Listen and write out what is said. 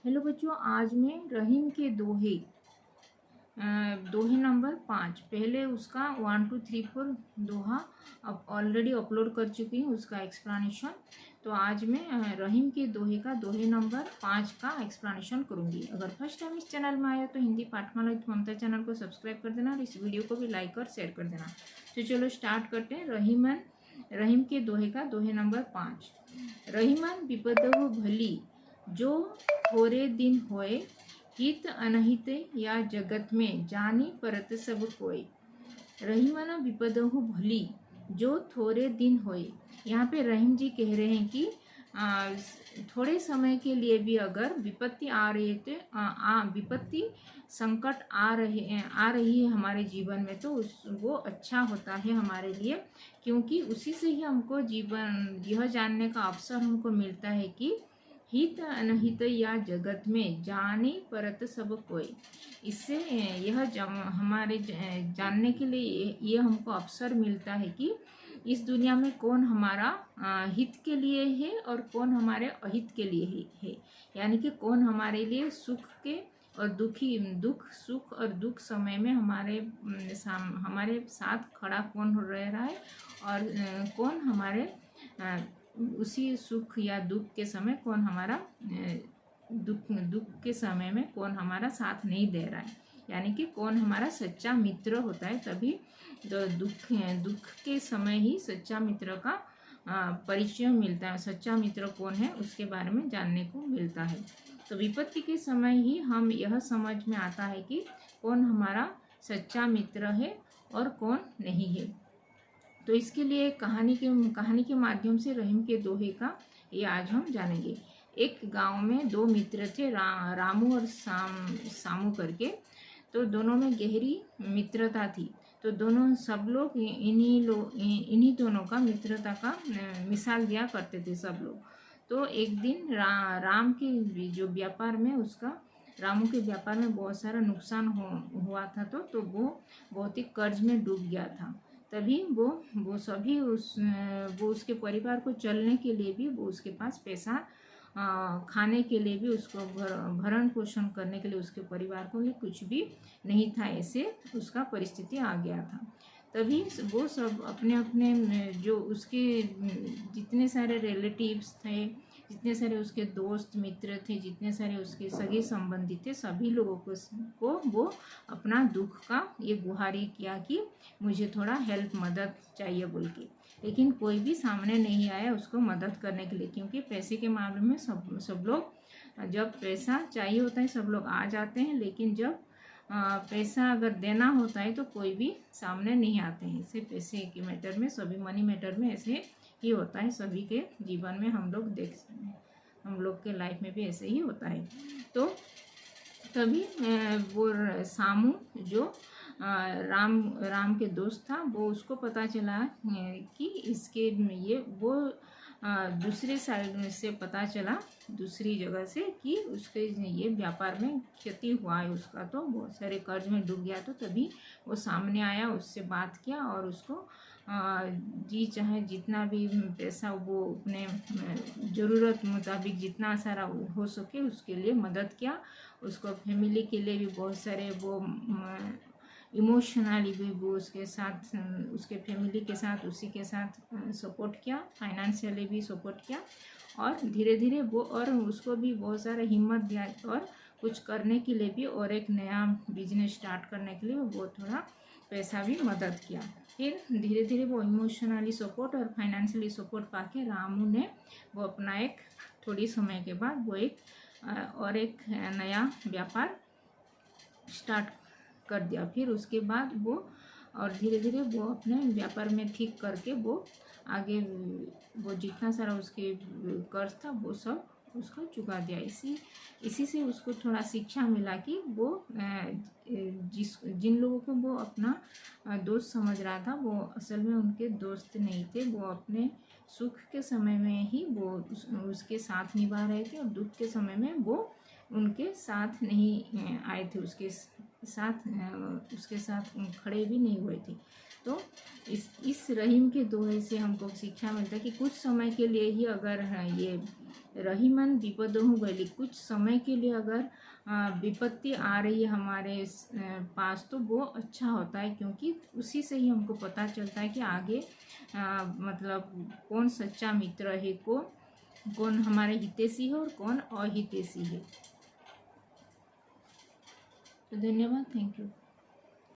Hello बच्चों, आज मैं रहीम के दोहे नंबर 5। पहले उसका 1 2 3 4 दोहा अब ऑलरेडी अपलोड कर चुकी हूँ, उसका एक्सप्लेनेशन। तो आज मैं रहीम के दोहे का दोहे नंबर 5 का एक्सप्लेनेशन करूँगी। अगर फर्स्ट टाइम इस चैनल में आया तो हिंदी पाठमाला विद ममता चैनल को सब्सक्राइब कर देना और इस वीडियो को भी लाइक और शेयर कर देना। तो चलो स्टार्ट करते हैं। रहीम के दोहे का दोहे नंबर 5। रहीमन विपदहु भली, जो थोड़े दिन होए, हित अनहित या जगत में जानी परत सब कोई। रहीमन विपदहु भली, जो थोड़े दिन होए। यहाँ पे रहीम जी कह रहे हैं कि थोड़े समय के लिए भी अगर विपत्ति आ रही है तो विपत्ति संकट आ रही है हमारे जीवन में, तो वो अच्छा होता है हमारे लिए, क्योंकि उसी से ही हमको जीवन यह जानने का अवसर हमको मिलता है कि हित अनहित या जगत में जाने परत सब कोई। इससे यह हमारे जानने के लिए ये हमको अवसर मिलता है कि इस दुनिया में कौन हमारा हित के लिए है और कौन हमारे अहित के लिए है। यानी कि कौन हमारे लिए सुख के और सुख और दुख समय में हमारे साथ खड़ा कौन रह रहा है, और कौन हमारे उसी सुख या दुख के समय कौन हमारा दुख के समय में कौन हमारा साथ नहीं दे रहा है। यानी कि कौन हमारा सच्चा मित्र होता है। तभी तो दुख के समय ही सच्चा मित्र का परिचय मिलता है। सच्चा मित्र कौन है उसके बारे में जानने को मिलता है। तो विपत्ति के समय ही हम यह समझ में आता है कि कौन हमारा सच्चा मित्र है और कौन नहीं है। तो इसके लिए कहानी के माध्यम से रहीम के दोहे का ये आज हम जानेंगे। एक गांव में दो मित्र थे, रामू और सामू करके। तो दोनों में गहरी मित्रता थी। तो सब लोग इन्हीं दोनों का मित्रता का मिसाल दिया करते थे सब लोग। तो एक दिन राम के जो व्यापार में रामू के व्यापार में बहुत सारा नुकसान हुआ था। तो वो बहुत ही कर्ज में डूब गया था। तभी वो उसके परिवार को चलने के लिए भी वो उसके पास पैसा, खाने के लिए भी उसको भरण पोषण करने के लिए उसके परिवार को भी कुछ भी नहीं था। ऐसे उसका परिस्थिति आ गया था। तभी वो सब अपने अपने जो उसके जितने सारे रिलेटिव्स थे, जितने सारे उसके दोस्त मित्र थे, जितने सारे उसके सगे संबंधी थे, सभी लोगों को वो अपना दुख का ये गुहारी किया कि मुझे थोड़ा हेल्प मदद चाहिए बोल के। लेकिन कोई भी सामने नहीं आया उसको मदद करने के लिए, क्योंकि पैसे के मामले में सब लोग जब पैसा चाहिए होता है सब लोग आ जाते हैं, लेकिन जब पैसा अगर देना होता है तो कोई भी सामने नहीं आते हैं। ऐसे पैसे के मैटर में, सभी मनी मैटर में ऐसे ही होता है। सभी के जीवन में हम लोग के लाइफ में भी ऐसे ही होता है। तो तभी वो सामू जो राम के दोस्त था, वो उसको पता चला कि इसके दूसरे साइड से पता चला, दूसरी जगह से, कि उसके ये व्यापार में क्षति हुआ है उसका, तो बहुत सारे कर्ज में डूब गया। तो तभी वो सामने आया, उससे बात किया और उसको जी चाहे जितना भी पैसा वो अपने ज़रूरत मुताबिक जितना सारा हो सके उसके लिए मदद किया। उसको फैमिली के लिए भी बहुत सारे वो इमोशनली भी वो उसके साथ, उसके फैमिली के साथ, उसी के साथ सपोर्ट किया, फाइनेंशियली भी सपोर्ट किया। और धीरे धीरे वो और उसको भी बहुत सारा हिम्मत दिया और कुछ करने के लिए भी, और एक नया बिजनेस स्टार्ट करने के लिए वो थोड़ा पैसा भी मदद किया। फिर धीरे धीरे वो इमोशनली सपोर्ट और फाइनेंशियली सपोर्ट पाके रामू ने वो अपना एक थोड़ी समय के बाद वो एक नया व्यापार स्टार्ट कर दिया। फिर उसके बाद वो और धीरे धीरे वो अपने व्यापार में ठीक करके वो आगे वो जितना सारा उसके कर्ज था वो सब उसको चुका दिया। इसी से उसको थोड़ा शिक्षा मिला कि वो जिन लोगों को वो अपना दोस्त समझ रहा था वो असल में उनके दोस्त नहीं थे। वो अपने सुख के समय में ही वो उसके साथ निभा रहे थे, और दुख के समय में वो उनके साथ नहीं आए थे, उसके साथ खड़े भी नहीं हुए थे। तो इस रहीम के दोहे से हमको शिक्षा मिलता है कि कुछ समय के लिए ही अगर ये रहीमन विपदोहु बैली, कुछ समय के लिए अगर विपत्ति आ रही है हमारे पास तो वो अच्छा होता है, क्योंकि उसी से ही हमको पता चलता है कि आगे मतलब कौन सच्चा मित्र है, कौन हमारे हितैषी है और कौन अहितैषी है। तो धन्यवाद, थैंक यू।